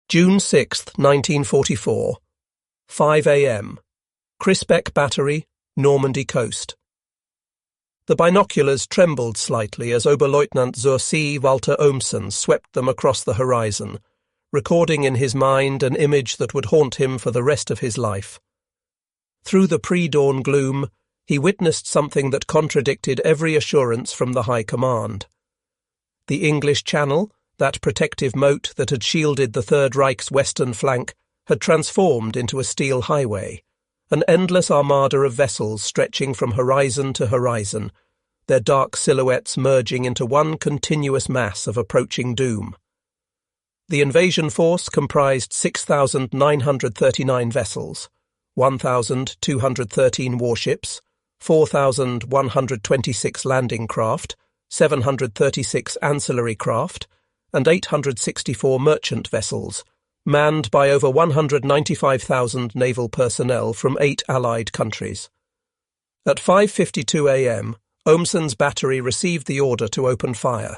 June 6, 1944, 5 a.m. Crisbecq Battery, Normandy coast. The binoculars trembled slightly as Oberleutnant Walter Ohmsen swept them across the horizon, recording in his mind an image that would haunt him for the rest of his life. Through the pre-dawn gloom, he witnessed something that contradicted every assurance from the High Command. The English Channel, that protective moat that had shielded the Third Reich's western flank, had transformed into a steel highway, an endless armada of vessels stretching from horizon to horizon, their dark silhouettes merging into one continuous mass of approaching doom. The invasion force comprised 6,939 vessels, 1,213 warships, 4,126 landing craft, 736 ancillary craft, and 864 merchant vessels, manned by over 195,000 naval personnel from 8 Allied countries. At 5:52 a.m., Ohmsen's battery received the order to open fire.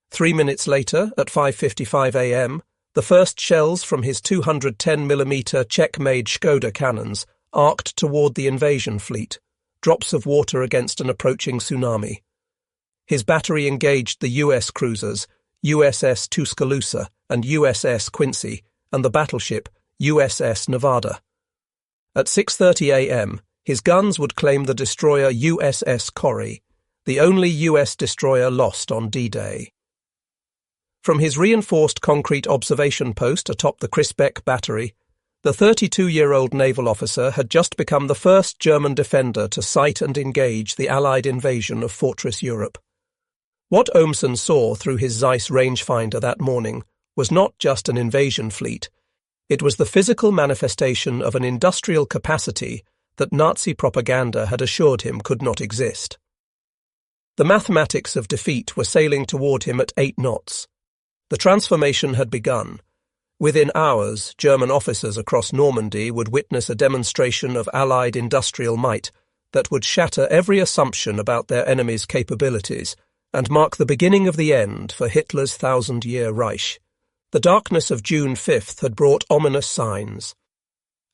3 minutes later, at 5:55 a.m., the first shells from his 210mm Czech-made Škoda cannons arced toward the invasion fleet, drops of water against an approaching tsunami. His battery engaged the U.S. cruisers, USS Tuscaloosa and USS Quincy, and the battleship USS Nevada. At 6:30 a.m., his guns would claim the destroyer USS Corrie, the only U.S. destroyer lost on D-Day. From his reinforced concrete observation post atop the Crisbecq battery, the 32-year-old naval officer had just become the first German defender to sight and engage the Allied invasion of Fortress Europe. What Ohmsen saw through his Zeiss rangefinder that morning was not just an invasion fleet, it was the physical manifestation of an industrial capacity that Nazi propaganda had assured him could not exist. The mathematics of defeat were sailing toward him at 8 knots. The transformation had begun. Within hours, German officers across Normandy would witness a demonstration of Allied industrial might that would shatter every assumption about their enemy's capabilities and mark the beginning of the end for Hitler's 1,000-year Reich. The darkness of June 5th had brought ominous signs.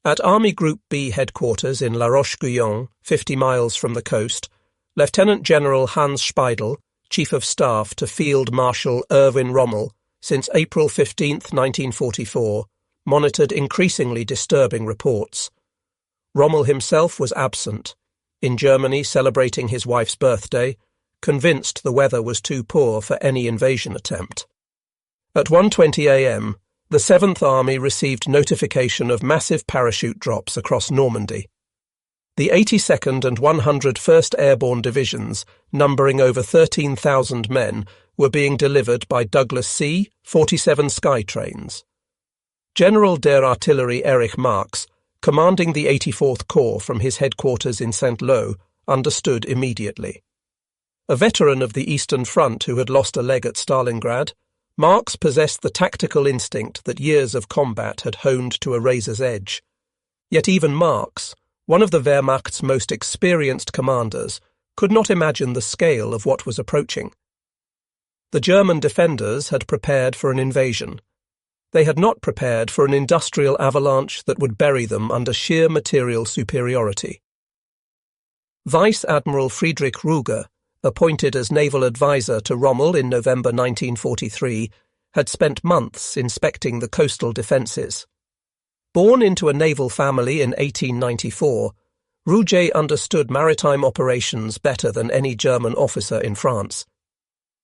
At Army Group B headquarters in La Roche-Guyon, 50 miles from the coast, Lieutenant General Hans Speidel, Chief of Staff to Field Marshal Erwin Rommel, since April 15, 1944, monitored increasingly disturbing reports. Rommel himself was absent, in Germany celebrating his wife's birthday, convinced the weather was too poor for any invasion attempt. At 1:20 a.m., the 7th Army received notification of massive parachute drops across Normandy. The 82nd and 101st Airborne Divisions, numbering over 13,000 men, were being delivered by Douglas C. 47 Skytrains. General der Artillerie Erich Marx, commanding the 84th Corps from his headquarters in Saint-Lô, understood immediately. A veteran of the Eastern Front who had lost a leg at Stalingrad, Marx possessed the tactical instinct that years of combat had honed to a razor's edge. Yet even Marx, one of the Wehrmacht's most experienced commanders, could not imagine the scale of what was approaching. The German defenders had prepared for an invasion. They had not prepared for an industrial avalanche that would bury them under sheer material superiority. Vice Admiral Friedrich Ruger, appointed as naval advisor to Rommel in November 1943, had spent months inspecting the coastal defences. Born into a naval family in 1894, Ruger understood maritime operations better than any German officer in France.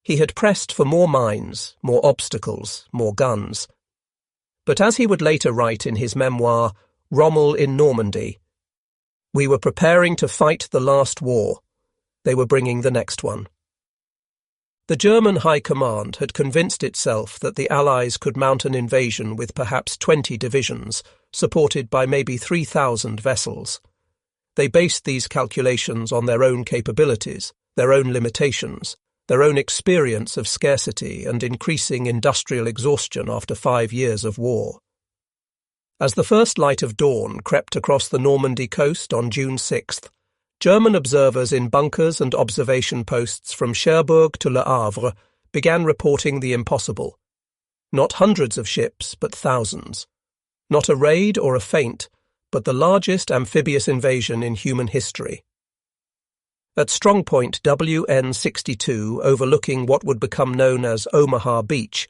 He had pressed for more mines, more obstacles, more guns. But as he would later write in his memoir, Rommel in Normandy, "We were preparing to fight the last war. They were bringing the next one." The German High Command had convinced itself that the Allies could mount an invasion with perhaps 20 divisions, supported by maybe 3,000 vessels. They based these calculations on their own capabilities, their own limitations, their own experience of scarcity and increasing industrial exhaustion after 5 years of war. As the first light of dawn crept across the Normandy coast on June 6th, German observers in bunkers and observation posts from Cherbourg to Le Havre began reporting the impossible. Not hundreds of ships, but thousands. Not a raid or a feint, but the largest amphibious invasion in human history. At strong point WN-62, overlooking what would become known as Omaha Beach,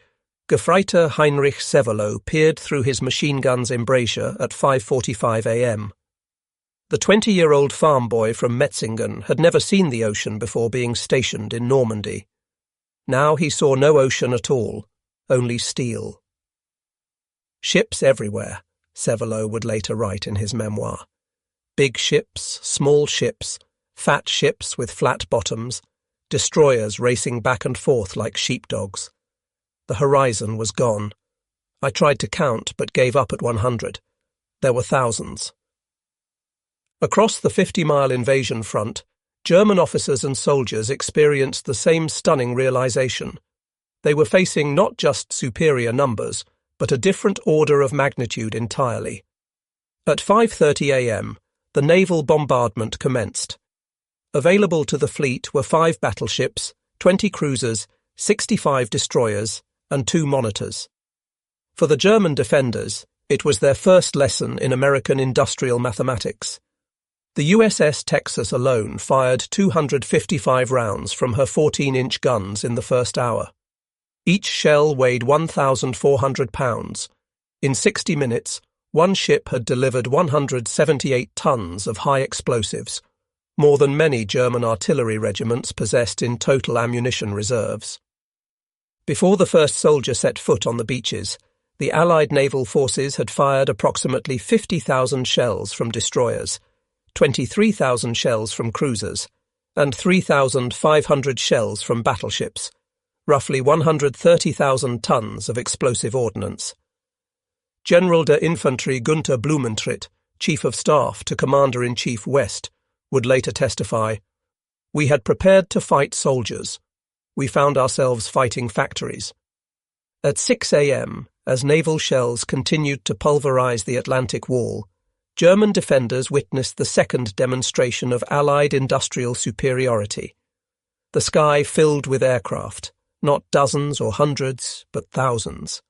Gefreiter Heinrich Severloh peered through his machine gun's embrasure at 5:45 a.m. The 20-year-old farm boy from Metzingen had never seen the ocean before being stationed in Normandy. Now he saw no ocean at all, only steel. Ships everywhere, Severloh would later write in his memoir. Big ships, small ships, fat ships with flat bottoms, destroyers racing back and forth like sheepdogs. The horizon was gone. I tried to count, but gave up at 100. There were thousands. Across the 50-mile invasion front, German officers and soldiers experienced the same stunning realization. They were facing not just superior numbers, but a different order of magnitude entirely. At 5:30 a.m., the naval bombardment commenced. Available to the fleet were 5 battleships, 20 cruisers, 65 destroyers, and 2 monitors. For the German defenders, it was their first lesson in American industrial mathematics. The USS Texas alone fired 255 rounds from her 14-inch guns in the first hour. Each shell weighed 1,400 pounds. In 60 minutes, one ship had delivered 178 tons of high explosives, more than many German artillery regiments possessed in total ammunition reserves. Before the first soldier set foot on the beaches, the Allied naval forces had fired approximately 50,000 shells from destroyers, 23,000 shells from cruisers, and 3,500 shells from battleships, roughly 130,000 tons of explosive ordnance. General der Infanterie Günther Blumentritt, Chief of Staff to Commander-in-Chief West, would later testify, "We had prepared to fight soldiers. We found ourselves fighting factories." At 6 a.m., as naval shells continued to pulverize the Atlantic Wall, German defenders witnessed the second demonstration of Allied industrial superiority. The sky filled with aircraft, not dozens or hundreds, but thousands.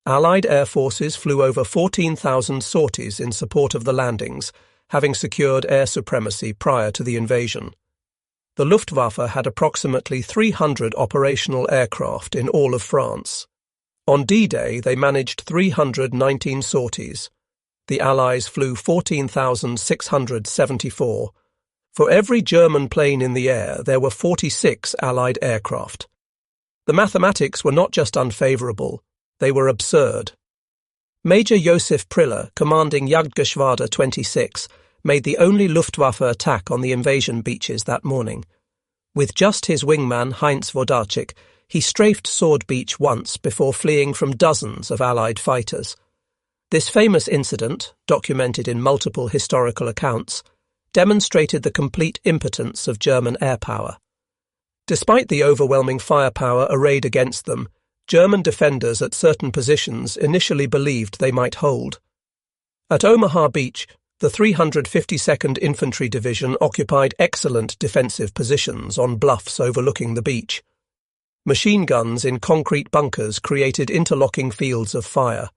Allied air forces flew over 14,000 sorties in support of the landings, having secured air supremacy prior to the invasion. The Luftwaffe had approximately 300 operational aircraft in all of France. On D-Day, they managed 319 sorties. The Allies flew 14,674. For every German plane in the air, there were 46 Allied aircraft. The mathematics were not just unfavourable, they were absurd. Major Josef Priller, commanding Jagdgeschwader 26, made the only Luftwaffe attack on the invasion beaches that morning. With just his wingman Heinz Wodarczyk, he strafed Sword Beach once before fleeing from dozens of Allied fighters. This famous incident, documented in multiple historical accounts, demonstrated the complete impotence of German air power. Despite the overwhelming firepower arrayed against them, German defenders at certain positions initially believed they might hold. At Omaha Beach, the 352nd Infantry Division occupied excellent defensive positions on bluffs overlooking the beach. Machine guns in concrete bunkers created interlocking fields of fire.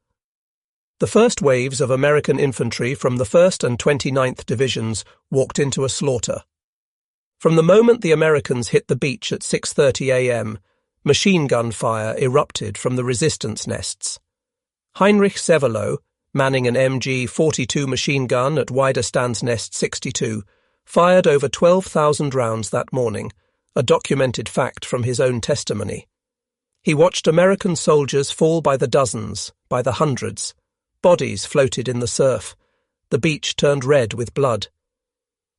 The first waves of American infantry from the 1st and 29th Divisions walked into a slaughter. From the moment the Americans hit the beach at 6:30 a.m., machine gun fire erupted from the resistance nests. Heinrich Severloh, manning an MG-42 machine gun at Widerstandsnest 62, fired over 12,000 rounds that morning, a documented fact from his own testimony. He watched American soldiers fall by the dozens, by the hundreds. Bodies floated in the surf. The beach turned red with blood.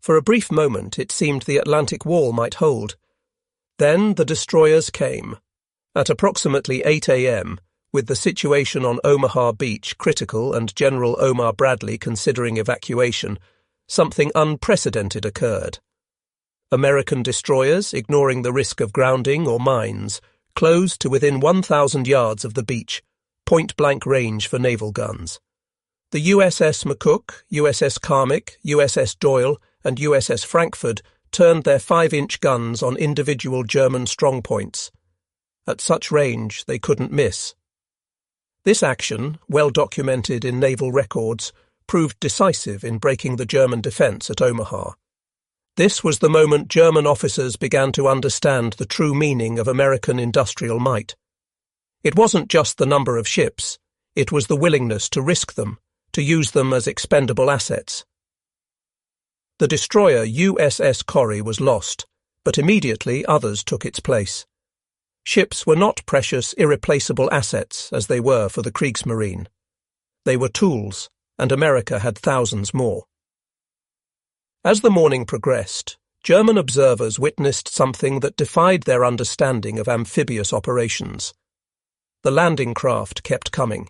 For a brief moment it seemed the Atlantic Wall might hold. Then the destroyers came. At approximately 8 a.m., with the situation on Omaha Beach critical and General Omar Bradley considering evacuation, something unprecedented occurred. American destroyers, ignoring the risk of grounding or mines, closed to within 1,000 yards of the beach, point-blank range for naval guns. The USS McCook, USS Carmick, USS Doyle, and USS Frankfurt turned their 5-inch guns on individual German strongpoints. At such range, they couldn't miss. This action, well documented in naval records, proved decisive in breaking the German defence at Omaha. This was the moment German officers began to understand the true meaning of American industrial might. It wasn't just the number of ships, it was the willingness to risk them, to use them as expendable assets. The destroyer USS Corrie was lost, but immediately others took its place. Ships were not precious, irreplaceable assets as they were for the Kriegsmarine. They were tools, and America had thousands more. As the morning progressed, German observers witnessed something that defied their understanding of amphibious operations. The landing craft kept coming.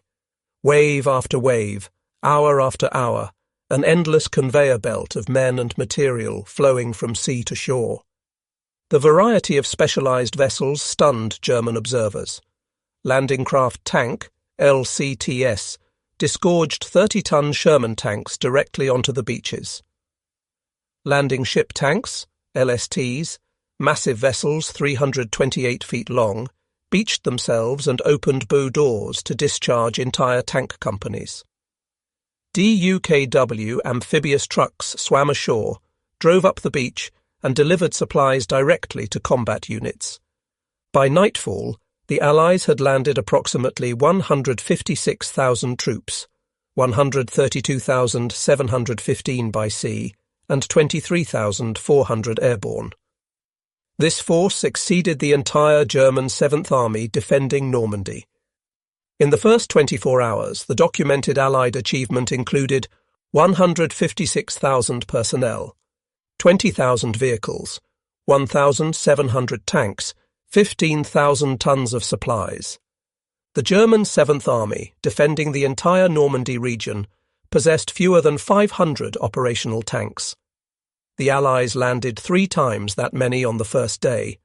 Wave after wave, hour after hour, an endless conveyor belt of men and material flowing from sea to shore. The variety of specialized vessels stunned German observers. Landing craft tank, LCTS, disgorged 30-ton Sherman tanks directly onto the beaches. Landing ship tanks, LSTs, massive vessels 328 feet long, beached themselves and opened bow doors to discharge entire tank companies. DUKW amphibious trucks swam ashore, drove up the beach, and delivered supplies directly to combat units. By nightfall, the Allies had landed approximately 156,000 troops, 132,715 by sea, and 23,400 airborne. This force exceeded the entire German 7th Army defending Normandy. In the first 24 hours, the documented Allied achievement included 156,000 personnel, 20,000 vehicles, 1,700 tanks, 15,000 tons of supplies. The German 7th Army, defending the entire Normandy region, possessed fewer than 500 operational tanks. The Allies landed 3 times that many on the first day.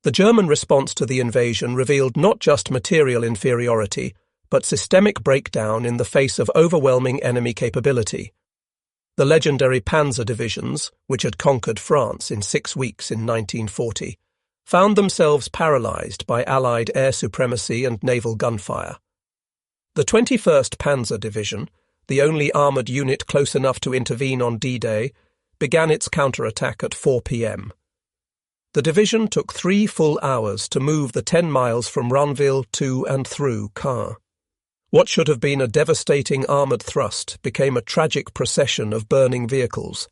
The German response to the invasion revealed not just material inferiority, but systemic breakdown in the face of overwhelming enemy capability. The legendary Panzer divisions, which had conquered France in 6 weeks in 1940, found themselves paralyzed by Allied air supremacy and naval gunfire. The 21st Panzer Division, the only armoured unit close enough to intervene on D-Day, began its counterattack at 4 p.m. The division took 3 full hours to move the 10 miles from Ranville to and through Caen. What should have been a devastating armoured thrust became a tragic procession of burning vehicles.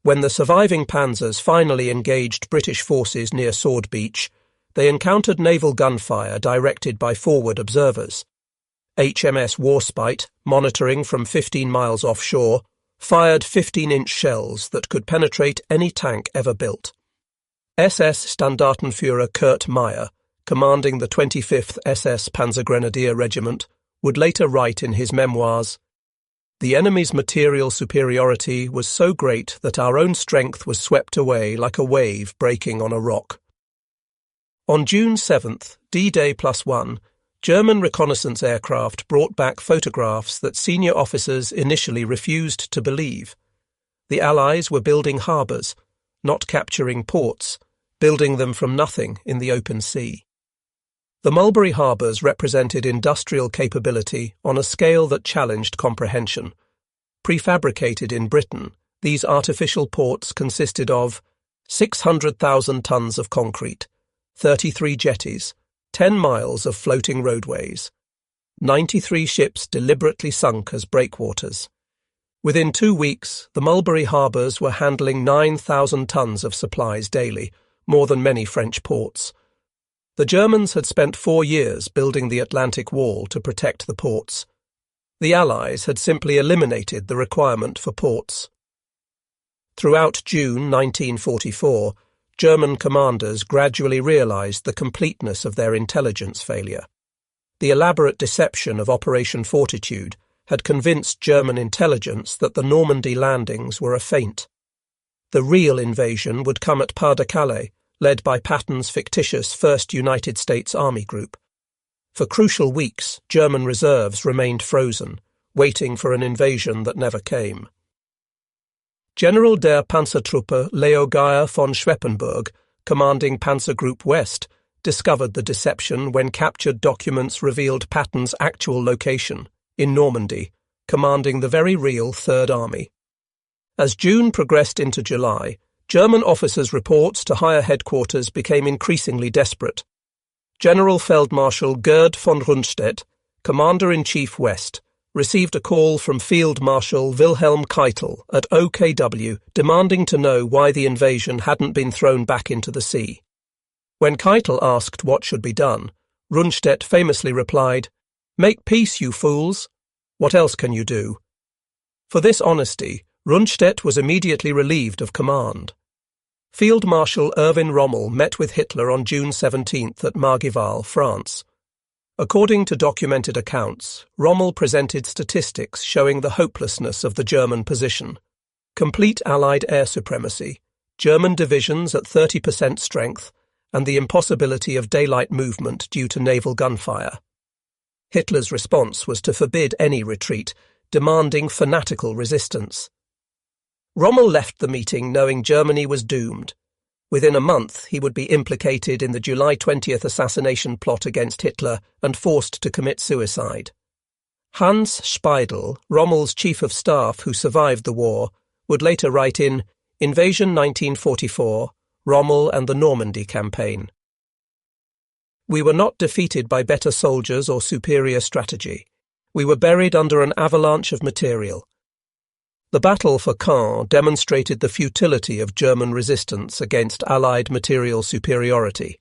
When the surviving panzers finally engaged British forces near Sword Beach, they encountered naval gunfire directed by forward observers. HMS Warspite, monitoring from 15 miles offshore, fired 15-inch shells that could penetrate any tank ever built. SS Standartenführer Kurt Meyer, commanding the 25th SS Panzergrenadier Regiment, would later write in his memoirs, "The enemy's material superiority was so great that our own strength was swept away like a wave breaking on a rock." On June 7th, D-Day +1, German reconnaissance aircraft brought back photographs that senior officers initially refused to believe. The Allies were building harbours, not capturing ports, building them from nothing in the open sea. The Mulberry harbours represented industrial capability on a scale that challenged comprehension. Prefabricated in Britain, these artificial ports consisted of 600,000 tons of concrete, 33 jetties, 10 miles of floating roadways, 93 ships deliberately sunk as breakwaters. Within 2 weeks, the Mulberry harbours were handling 9,000 tons of supplies daily, more than many French ports. The Germans had spent 4 years building the Atlantic Wall to protect the ports. The Allies had simply eliminated the requirement for ports. Throughout June 1944, German commanders gradually realized the completeness of their intelligence failure. The elaborate deception of Operation Fortitude had convinced German intelligence that the Normandy landings were a feint. The real invasion would come at Pas-de-Calais, led by Patton's fictitious 1st United States Army Group. For crucial weeks, German reserves remained frozen, waiting for an invasion that never came. General der Panzertruppe Leo Geyer von Schweppenburg, commanding Panzer Group West, discovered the deception when captured documents revealed Patton's actual location, in Normandy, commanding the very real Third Army. As June progressed into July, German officers' reports to higher headquarters became increasingly desperate. General Feldmarschall Gerd von Rundstedt, Commander-in-Chief West, received a call from Field Marshal Wilhelm Keitel at OKW demanding to know why the invasion hadn't been thrown back into the sea. When Keitel asked what should be done, Rundstedt famously replied, "Make peace, you fools! What else can you do?" For this honesty, Rundstedt was immediately relieved of command. Field Marshal Erwin Rommel met with Hitler on June 17th at Margival, France. According to documented accounts, Rommel presented statistics showing the hopelessness of the German position. Complete Allied air supremacy, German divisions at 30% strength, and the impossibility of daylight movement due to naval gunfire. Hitler's response was to forbid any retreat, demanding fanatical resistance. Rommel left the meeting knowing Germany was doomed. Within a month, he would be implicated in the July 20th assassination plot against Hitler and forced to commit suicide. Hans Speidel, Rommel's chief of staff who survived the war, would later write in Invasion 1944, Rommel and the Normandy Campaign. We were not defeated by better soldiers or superior strategy. We were buried under an avalanche of material. The battle for Caen demonstrated the futility of German resistance against Allied material superiority.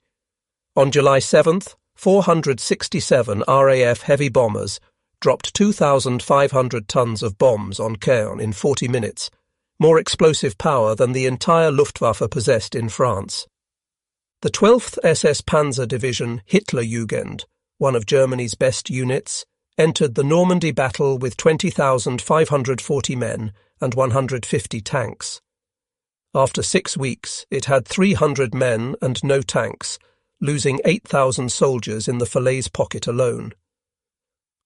On July 7th, 467 RAF heavy bombers dropped 2,500 tons of bombs on Caen in 40 minutes, more explosive power than the entire Luftwaffe possessed in France. The 12th SS Panzer Division Hitlerjugend, one of Germany's best units, entered the Normandy battle with 20,540 men and 150 tanks. After 6 weeks, it had 300 men and no tanks, losing 8,000 soldiers in the Falaise Pocket alone.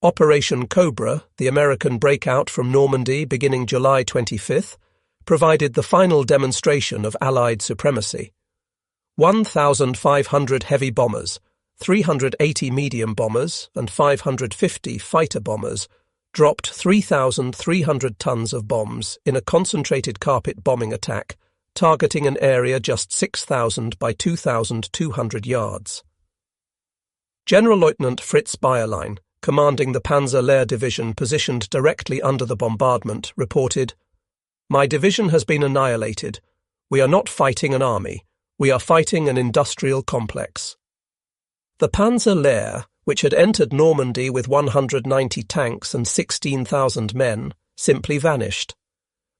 Operation Cobra, the American breakout from Normandy beginning July 25th, provided the final demonstration of Allied supremacy. 1,500 heavy bombers, 380 medium bombers and 550 fighter bombers dropped 3,300 tons of bombs in a concentrated carpet bombing attack, targeting an area just 6,000 by 2,200 yards. General-Lieutenant Fritz Bayerlein, commanding the Panzer Lehr Division positioned directly under the bombardment, reported, "My division has been annihilated. We are not fighting an army. We are fighting an industrial complex." The Panzer Lehr, which had entered Normandy with 190 tanks and 16,000 men, simply vanished.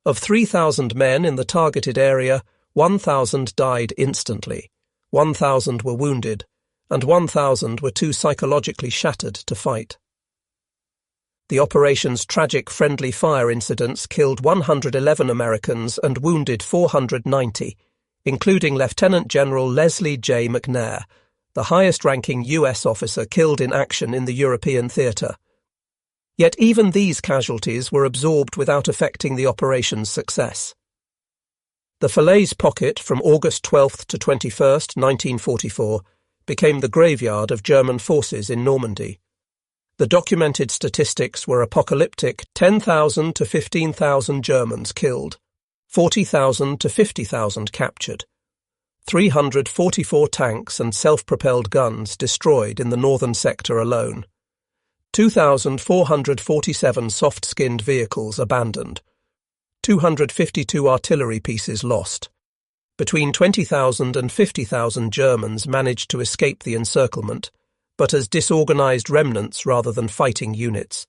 Of 3,000 men in the targeted area, 1,000 died instantly, 1,000 were wounded, and 1,000 were too psychologically shattered to fight. The operation's tragic friendly fire incidents killed 111 Americans and wounded 490, including Lieutenant General Leslie J. McNair, the highest-ranking U.S. officer killed in action in the European theatre. Yet even these casualties were absorbed without affecting the operation's success. The Falaise Pocket from August 12th to 21st, 1944, became the graveyard of German forces in Normandy. The documented statistics were apocalyptic: 10,000 to 15,000 Germans killed, 40,000 to 50,000 captured. 344 tanks and self-propelled guns destroyed in the northern sector alone. 2,447 soft-skinned vehicles abandoned. 252 artillery pieces lost. Between 20,000 and 50,000 Germans managed to escape the encirclement, but as disorganized remnants rather than fighting units.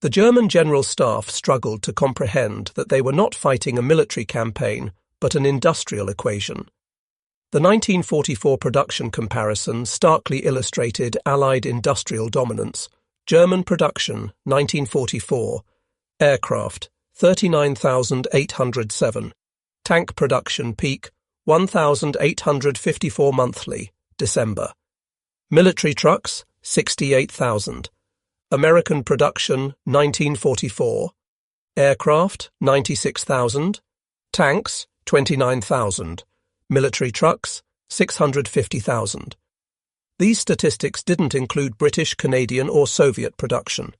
The German General Staff struggled to comprehend that they were not fighting a military campaign, but an industrial equation. The 1944 production comparison starkly illustrated Allied industrial dominance. German production, 1944. Aircraft, 39,807. Tank production peak, 1,854 monthly, December. Military trucks, 68,000. American production, 1944. Aircraft, 96,000. Tanks, 29,000. Military trucks, 650,000. These statistics didn't include British, Canadian, or Soviet production.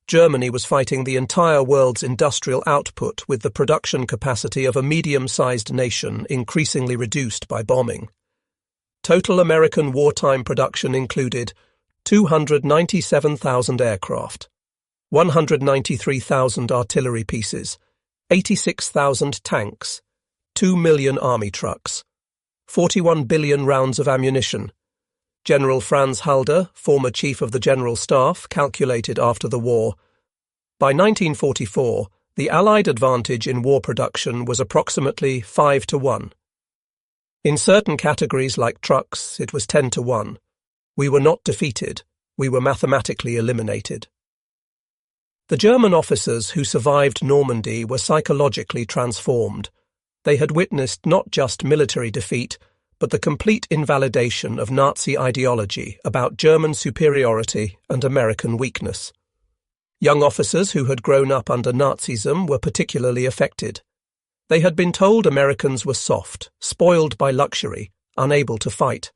Germany was fighting the entire world's industrial output with the production capacity of a medium-sized nation increasingly reduced by bombing. Total American wartime production included 297,000 aircraft, 193,000 artillery pieces, 86,000 tanks, 2 million army trucks, 41 billion rounds of ammunition. General Franz Halder, former Chief of the General Staff, calculated after the war. By 1944, the Allied advantage in war production was approximately 5-1. In certain categories like trucks, it was 10-1. We were not defeated, we were mathematically eliminated. The German officers who survived Normandy were psychologically transformed. They had witnessed not just military defeat, but the complete invalidation of Nazi ideology about German superiority and American weakness. Young officers who had grown up under Nazism were particularly affected. They had been told Americans were soft, spoiled by luxury, unable to fight.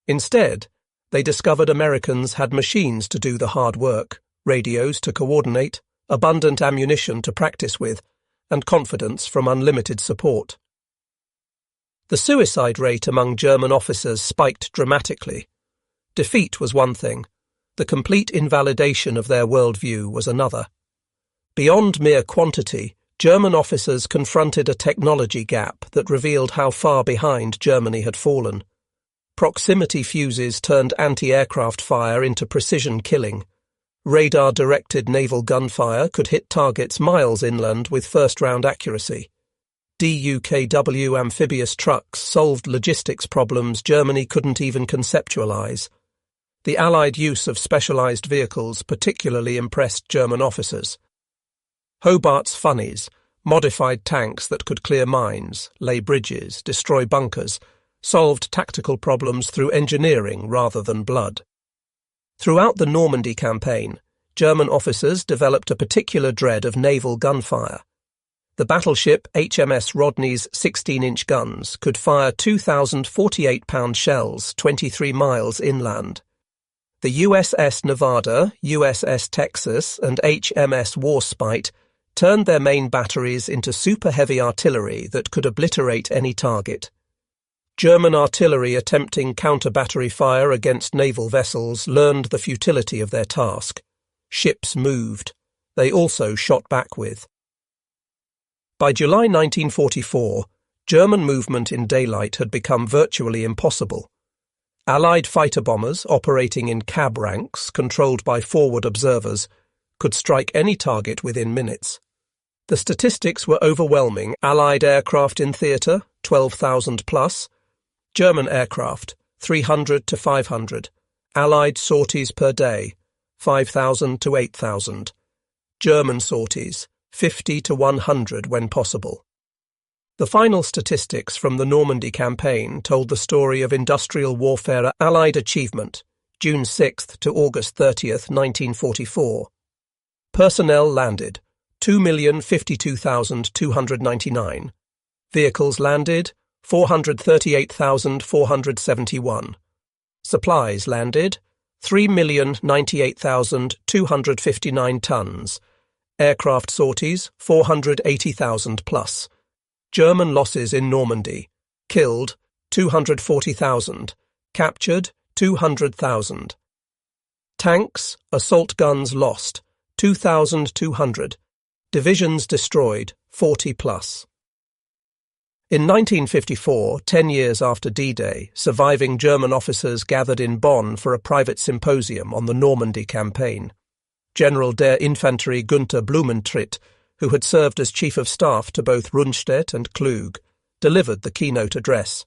Instead, they discovered Americans had machines to do the hard work, radios to coordinate, abundant ammunition to practice with, and confidence from unlimited support. The suicide rate among German officers spiked dramatically. Defeat was one thing. The complete invalidation of their worldview was another. Beyond mere quantity, German officers confronted a technology gap that revealed how far behind Germany had fallen. Proximity fuses turned anti-aircraft fire into precision killing. Radar-directed naval gunfire could hit targets miles inland with first-round accuracy. DUKW amphibious trucks solved logistics problems Germany couldn't even conceptualize. The Allied use of specialized vehicles particularly impressed German officers. Hobart's funnies, modified tanks that could clear mines, lay bridges, destroy bunkers, solved tactical problems through engineering rather than blood. Throughout the Normandy campaign, German officers developed a particular dread of naval gunfire. The battleship HMS Rodney's 16-inch guns could fire 2,048-pound shells 23 miles inland. The USS Nevada, USS Texas, and HMS Warspite turned their main batteries into super-heavy artillery that could obliterate any target. German artillery attempting counter-battery fire against naval vessels learned the futility of their task. Ships moved. They also shot back with. By July 1944, German movement in daylight had become virtually impossible. Allied fighter bombers operating in cab ranks, controlled by forward observers, could strike any target within minutes. The statistics were overwhelming. Allied aircraft in theatre, 12,000 plus. German aircraft, 300 to 500. Allied sorties per day, 5,000 to 8,000. German sorties, 50 to 100 when possible. The final statistics from the Normandy campaign told the story of industrial warfare Allied achievement, June 6th to August 30th, 1944. Personnel landed, 2,052,299. Vehicles landed, 438,471. Supplies landed, 3,098,259 tons. Aircraft sorties, 480,000 plus. German losses in Normandy. Killed, 240,000. Captured, 200,000. Tanks, assault guns lost, 2,200. Divisions destroyed, 40 plus. In 1954, 10 years after D-Day, surviving German officers gathered in Bonn for a private symposium on the Normandy campaign. General der Infanterie Günther Blumentritt, who had served as Chief of Staff to both Rundstedt and Klug, delivered the keynote address.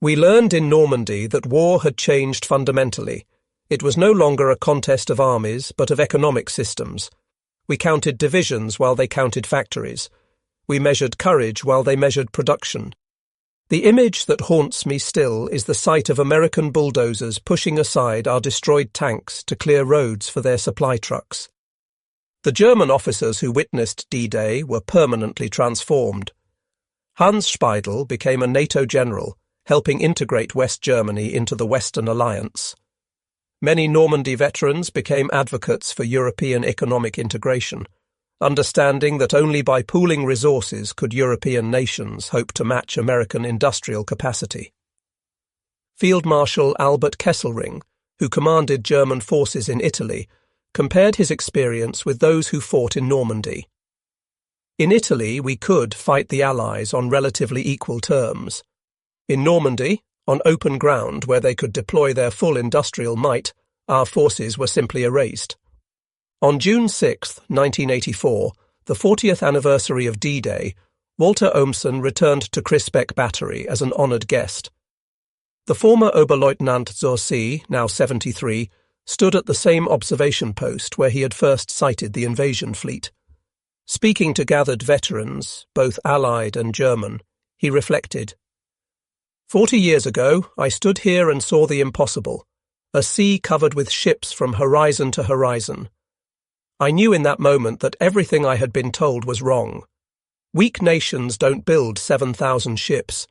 We learned in Normandy that war had changed fundamentally. It was no longer a contest of armies, but of economic systems. We counted divisions while they counted factories. We measured courage while they measured production. The image that haunts me still is the sight of American bulldozers pushing aside our destroyed tanks to clear roads for their supply trucks. The German officers who witnessed D-Day were permanently transformed. Hans Speidel became a NATO general, helping integrate West Germany into the Western Alliance. Many Normandy veterans became advocates for European economic integration, understanding that only by pooling resources could European nations hope to match American industrial capacity. Field Marshal Albert Kesselring, who commanded German forces in Italy, compared his experience with those who fought in Normandy. In Italy, we could fight the Allies on relatively equal terms. In Normandy, on open ground where they could deploy their full industrial might, our forces were simply erased. On June 6, 1984, the 40th anniversary of D-Day, Walter Ohmsen returned to Crisbecq Battery as an honoured guest. The former Oberleutnant Walter, now 73, stood at the same observation post where he had first sighted the invasion fleet. Speaking to gathered veterans, both Allied and German, he reflected, "40 years ago, I stood here and saw the impossible, a sea covered with ships from horizon to horizon. I knew in that moment that everything I had been told was wrong. Weak nations don't build 7,000 ships.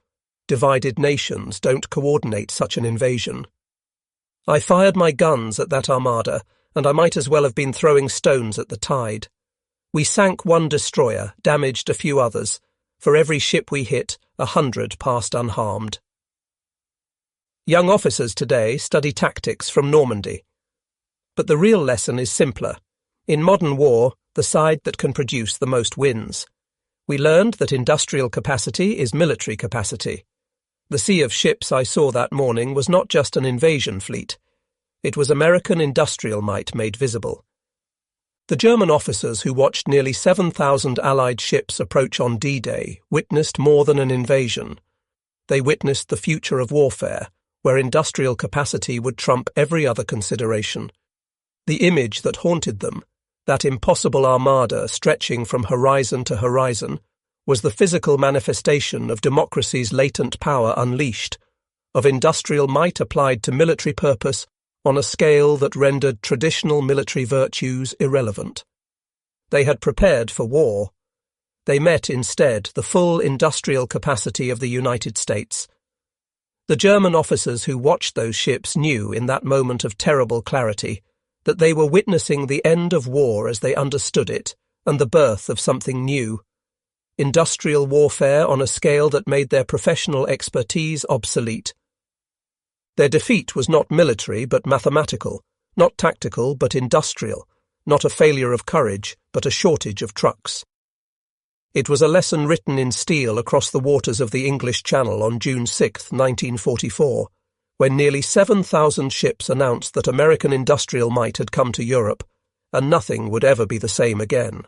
Divided nations don't coordinate such an invasion. I fired my guns at that armada, and I might as well have been throwing stones at the tide. We sank one destroyer, damaged a few others. For every ship we hit, 100 passed unharmed." Young officers today study tactics from Normandy. But the real lesson is simpler. In modern war, the side that can produce the most wins. We learned that industrial capacity is military capacity. The sea of ships I saw that morning was not just an invasion fleet. It was American industrial might made visible. The German officers who watched nearly 7,000 Allied ships approach on D-Day witnessed more than an invasion. They witnessed the future of warfare, where industrial capacity would trump every other consideration. The image that haunted them, that impossible armada stretching from horizon to horizon, was the physical manifestation of democracy's latent power unleashed, of industrial might applied to military purpose on a scale that rendered traditional military virtues irrelevant. They had prepared for war. They met instead the full industrial capacity of the United States. The German officers who watched those ships knew in that moment of terrible clarity that they were witnessing the end of war as they understood it and the birth of something new. Industrial warfare on a scale that made their professional expertise obsolete. Their defeat was not military but mathematical, not tactical but industrial, not a failure of courage but a shortage of trucks. It was a lesson written in steel across the waters of the English Channel on June 6, 1944, when nearly 7,000 ships announced that American industrial might had come to Europe, and nothing would ever be the same again.